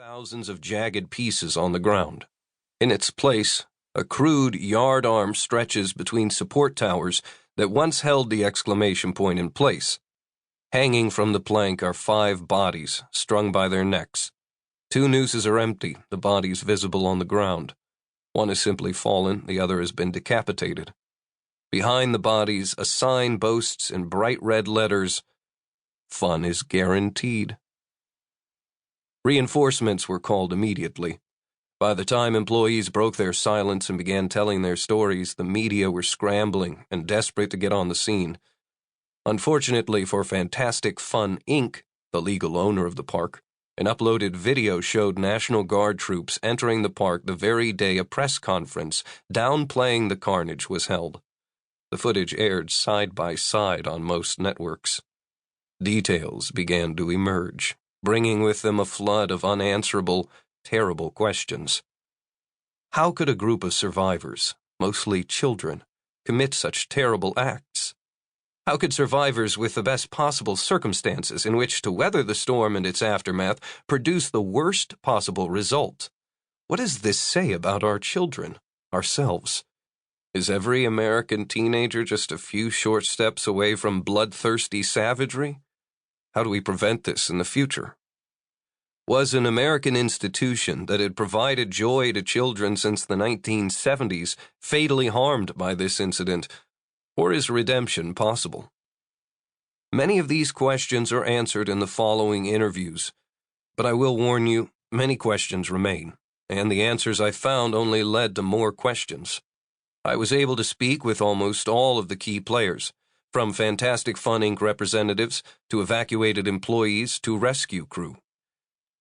thousands of jagged pieces on the ground. In its place, a crude yard arm stretches between support towers that once held the exclamation point in place. Hanging from the plank are 5 bodies, strung by their necks. 2 nooses are empty, the bodies visible on the ground. One has simply fallen, the other has been decapitated. Behind the bodies, a sign boasts in bright red letters, "Fun is guaranteed." Reinforcements were called immediately. By the time employees broke their silence and began telling their stories, the media were scrambling and desperate to get on the scene. Unfortunately for Fantastic Fun, Inc., the legal owner of the park, an uploaded video showed National Guard troops entering the park the very day a press conference downplaying the carnage was held. The footage aired side by side on most networks. Details began to emerge, bringing with them a flood of unanswerable, terrible questions. How could a group of survivors, mostly children, commit such terrible acts? How could survivors with the best possible circumstances in which to weather the storm and its aftermath produce the worst possible result? What does this say about our children, ourselves? Is every American teenager just a few short steps away from bloodthirsty savagery? How do we prevent this in the future? Was an American institution that had provided joy to children since the 1970s fatally harmed by this incident, or is redemption possible? Many of these questions are answered in the following interviews, but I will warn you, many questions remain, and the answers I found only led to more questions. I was able to speak with almost all of the key players, from Fantastic Fun Inc. representatives to evacuated employees to rescue crew.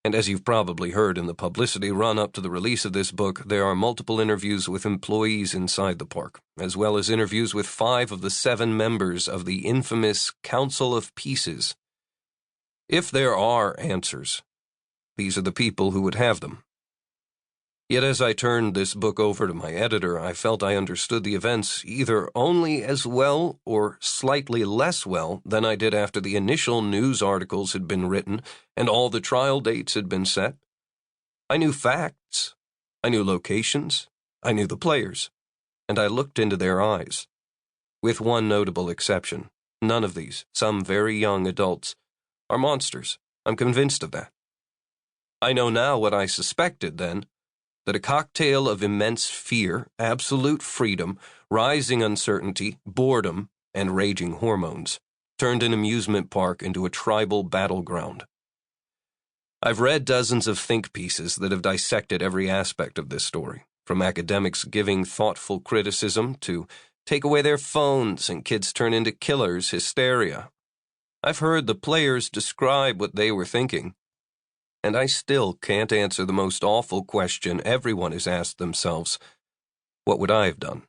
And as you've probably heard in the publicity run-up to the release of this book, there are multiple interviews with employees inside the park, as well as interviews with 5 of the 7 members of the infamous Council of Pieces. If there are answers, these are the people who would have them. Yet as I turned this book over to my editor, I felt I understood the events either only as well or slightly less well than I did after the initial news articles had been written and all the trial dates had been set. I knew facts, I knew locations, I knew the players, and I looked into their eyes. With one notable exception, none of these, some very young adults, are monsters. I'm convinced of that. I know now what I suspected then, that a cocktail of immense fear, absolute freedom, rising uncertainty, boredom, and raging hormones turned an amusement park into a tribal battleground. I've read dozens of think pieces that have dissected every aspect of this story, from academics giving thoughtful criticism to take away their phones and kids turn into killers hysteria. I've heard the players describe what they were thinking, and I still can't answer the most awful question everyone has asked themselves. What would I have done?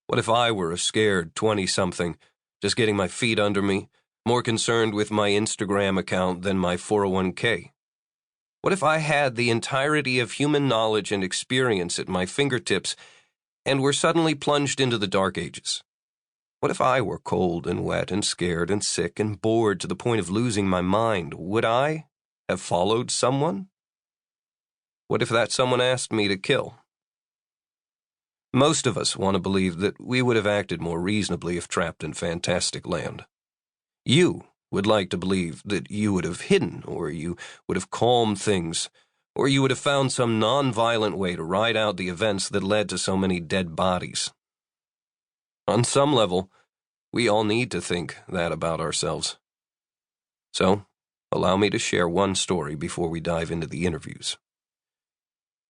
What if I were a scared 20-something, just getting my feet under me, more concerned with my Instagram account than my 401k? What if I had the entirety of human knowledge and experience at my fingertips and were suddenly plunged into the dark ages? What if I were cold and wet and scared and sick and bored to the point of losing my mind? Would I have followed someone? What if that someone asked me to kill? Most of us want to believe that we would have acted more reasonably if trapped in FantasticLand. You would like to believe that you would have hidden, or you would have calmed things, or you would have found some non-violent way to ride out the events that led to so many dead bodies. On some level, we all need to think that about ourselves. So, allow me to share one story before we dive into the interviews.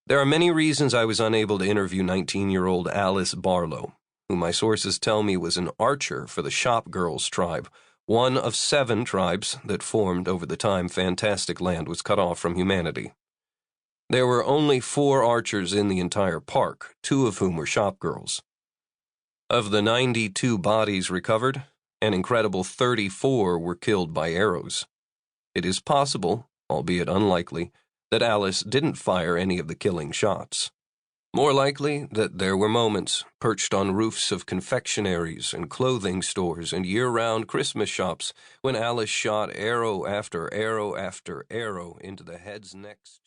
There are many reasons I was unable to interview 19-year-old Alice Barlow, who my sources tell me was an archer for the ShopGirls tribe, one of 7 tribes that formed over the time FantasticLand was cut off from humanity. There were only 4 archers in the entire park, 2 of whom were ShopGirls. Of the 92 bodies recovered, an incredible 34 were killed by arrows. It is possible, albeit unlikely, that Alice didn't fire any of the killing shots. More likely that there were moments, perched on roofs of confectionaries and clothing stores and year-round Christmas shops, when Alice shot arrow after arrow after arrow into the heads, necks,